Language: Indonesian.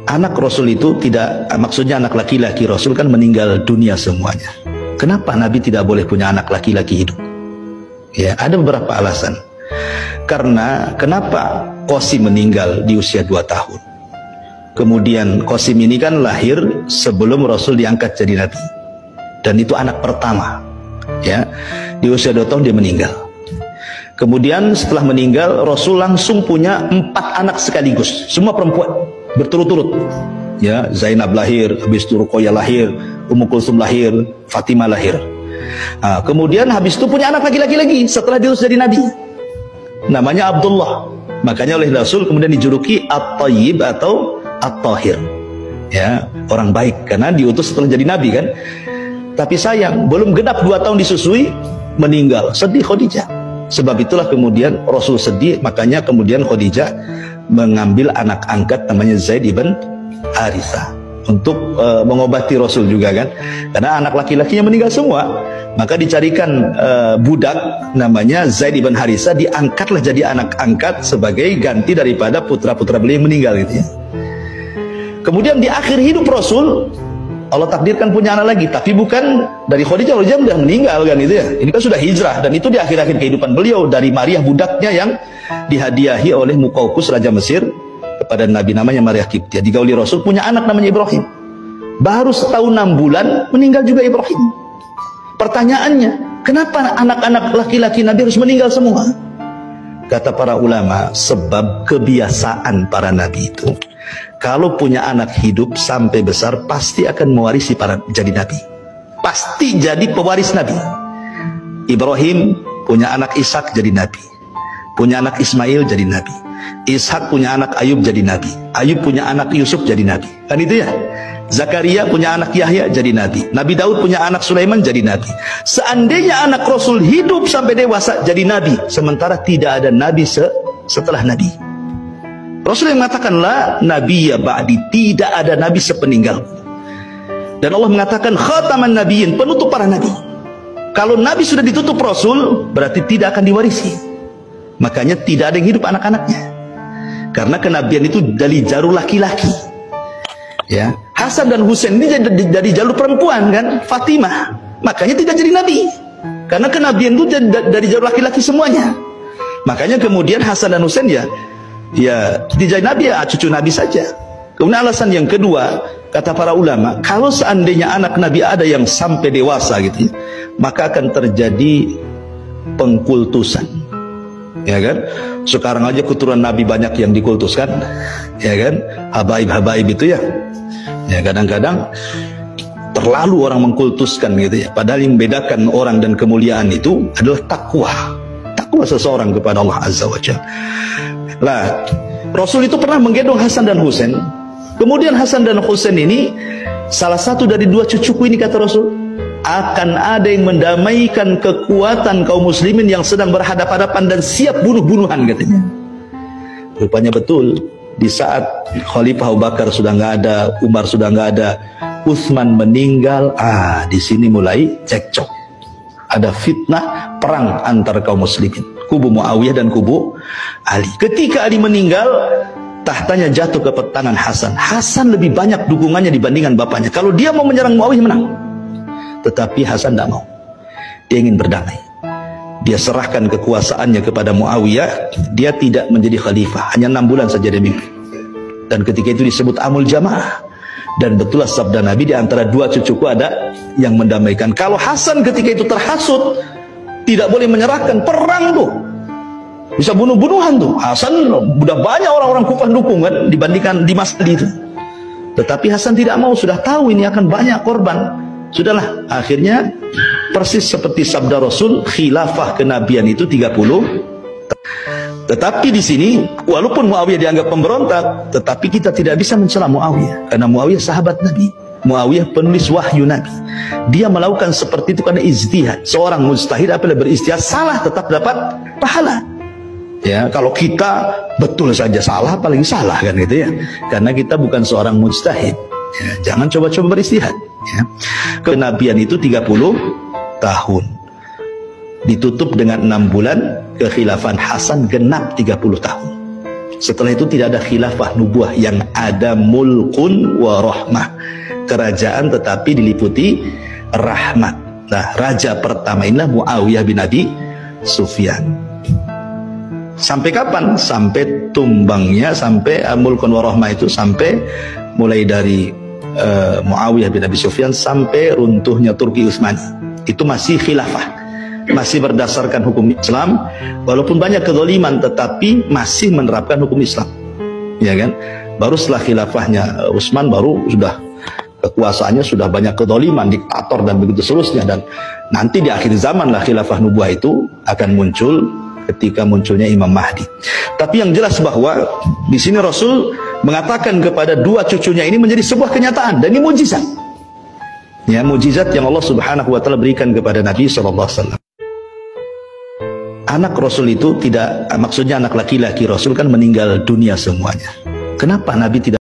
anak Rasul itu tidak, maksudnya anak laki-laki Rasul kan meninggal dunia semuanya. Kenapa Nabi tidak boleh punya anak laki-laki hidup? Ya, ada beberapa alasan. Karena kenapa Qasim meninggal di usia 2 tahun? Kemudian Qasim ini kan lahir sebelum Rasul diangkat jadi Nabi. Dan itu anak pertama. Ya, di usia 2 tahun dia meninggal. Kemudian setelah meninggal Rasul langsung punya 4 anak sekaligus, semua perempuan berturut-turut. Ya, Zainab lahir, habis itu Ruqayyah lahir, Ummu Kulsum lahir, Fatimah lahir. Nah, kemudian habis itu punya anak laki-laki lagi setelah diutus jadi Nabi. Namanya Abdullah. Makanya oleh Rasul kemudian dijuluki At-Tayyib atau At-Tahir. Ya, orang baik karena diutus setelah jadi Nabi kan. Tapi sayang, belum genap 2 tahun disusui, meninggal. Sedih Khadijah. Sebab itulah kemudian Rasul sedih, makanya kemudian Khadijah mengambil anak angkat namanya Zaid ibn Harithah untuk mengobati Rasul juga kan. Karena anak laki-lakinya meninggal semua, maka dicarikan budak namanya Zaid ibn Harithah, diangkatlah jadi anak angkat sebagai ganti daripada putra-putra beliau yang meninggal gitu ya. Kemudian di akhir hidup Rasul Allah takdirkan punya anak lagi, tapi bukan dari Khadijah. Khadijah sudah meninggal kan itu ya. Ini kan sudah hijrah, dan itu di akhir-akhir kehidupan beliau dari Maria budaknya yang dihadiahi oleh Muqawqis Raja Mesir kepada Nabi, namanya Maria Qibtiyah. Digauli Rasul punya anak namanya Ibrahim. Baru setahun 6 bulan meninggal juga Ibrahim. Pertanyaannya, kenapa anak-anak laki-laki Nabi harus meninggal semua? Kata para ulama, sebab kebiasaan para Nabi itu, kalau punya anak hidup sampai besar pasti akan mewarisi para jadi Nabi. Pasti jadi pewaris Nabi. Ibrahim punya anak Ishak jadi Nabi. Punya anak Ismail jadi Nabi. Ishak punya anak Ayub jadi Nabi. Ayub punya anak Yusuf jadi Nabi. Kan itu ya. Zakaria punya anak Yahya jadi Nabi. Nabi Daud punya anak Sulaiman jadi Nabi. Seandainya anak Rasul hidup sampai dewasa jadi Nabi, sementara tidak ada Nabi setelah Nabi. Rasul yang mengatakan la nabiyya ba'di, tidak ada nabi sepeninggalku. Dan Allah mengatakan khataman nabiyyin, penutup para nabi. Kalau nabi sudah ditutup Rasul, berarti tidak akan diwarisi. Makanya tidak ada yang hidup anak-anaknya. Karena kenabian itu dari jalur laki-laki. Ya, Hasan dan Husain ini dari jalur perempuan kan, Fatimah. Makanya tidak jadi nabi. Karena kenabian itu dari jalur laki-laki semuanya. Makanya kemudian Hasan dan Husain ya tidak jadi nabi, ya cucu nabi saja. Kemudian alasan yang kedua, kata para ulama, kalau seandainya anak nabi ada yang sampai dewasa gitu ya, maka akan terjadi pengkultusan. Ya kan? Sekarang aja keturunan nabi banyak yang dikultuskan. Ya kan? Habaib-habaib itu ya. Ya, kadang-kadang terlalu orang mengkultuskan gitu ya. Padahal yang membedakan orang dan kemuliaan itu adalah takwa. Takwa seseorang kepada Allah Azza wa Jalla. Lah, Rasul itu pernah menggendong Hasan dan Husain. Kemudian Hasan dan Husain ini salah satu dari 2 cucuku ini, kata Rasul, akan ada yang mendamaikan kekuatan kaum muslimin yang sedang berhadapan-hadapan dan siap bunuh-bunuhan katanya. Rupanya betul. Di saat Khalifah Abu Bakar sudah nggak ada, Umar sudah nggak ada, Utsman meninggal. Di sini mulai cekcok. Ada fitnah perang antar kaum muslimin, kubu Muawiyah dan kubu Ali. Ketika Ali meninggal, tahtanya jatuh ke tangan Hasan. Hasan lebih banyak dukungannya dibandingkan bapaknya. Kalau dia mau menyerang Muawiyah, menang. Tetapi Hasan tidak mau. Dia ingin berdamai. Dia serahkan kekuasaannya kepada Muawiyah. Dia tidak menjadi khalifah, hanya 6 bulan saja dia mimpin. Dan ketika itu disebut Amul Jamaah. Dan betullah sabda Nabi, di antara 2 cucuku ada yang mendamaikan. Kalau Hasan ketika itu terhasut, tidak boleh menyerahkan, perang tuh, bisa bunuh-bunuhan tuh. Hasan sudah banyak orang-orang Kufah dukung kan, dibandingkan di masa itu. Tetapi Hasan tidak mau, sudah tahu ini akan banyak korban. Sudahlah, akhirnya persis seperti sabda Rasul, khilafah kenabian itu 30. Tetapi di sini, walaupun Muawiyah dianggap pemberontak, tetapi kita tidak bisa mencela Muawiyah, karena Muawiyah sahabat Nabi. Muawiyah penulis wahyu Nabi. Dia melakukan seperti itu karena ijtihad. Seorang mujtahid apabila berijtihad salah tetap dapat pahala. Ya, kalau kita betul saja salah, apalagi salah kan gitu ya. Karena kita bukan seorang mujtahid. Ya, jangan coba-coba berijtihad. Ya. Kenabian itu 30 tahun. Ditutup dengan 6 bulan, kekhilafan Hasan genap 30 tahun. Setelah itu tidak ada khilafah nubuah, yang ada mulkun wa rahmah, kerajaan tetapi diliputi rahmat. Nah, raja pertama inilah Muawiyah bin Abi Sufyan. Sampai kapan? Sampai tumbangnya, sampai mulkun wa rahmah itu, sampai mulai dari Muawiyah bin Abi Sufyan sampai runtuhnya Turki Utsmani. Itu masih khilafah, masih berdasarkan hukum Islam, walaupun banyak kezaliman tetapi masih menerapkan hukum Islam, ya kan? Baru setelah khilafahnya Utsman, baru sudah kekuasaannya sudah banyak kezaliman, diktator dan begitu seterusnya, dan nanti di akhir zaman lah khilafah nubuah itu akan muncul ketika munculnya Imam Mahdi. Tapi yang jelas bahwa di sini Rasul mengatakan kepada dua cucunya ini menjadi sebuah kenyataan, dan ini mujizat. Ya, mujizat yang Allah Subhanahu wa taala berikan kepada Nabi sallallahu alaihi wasallam. Anak Rasul itu tidak, maksudnya anak laki-laki Rasul kan meninggal dunia semuanya. Kenapa Nabi tidak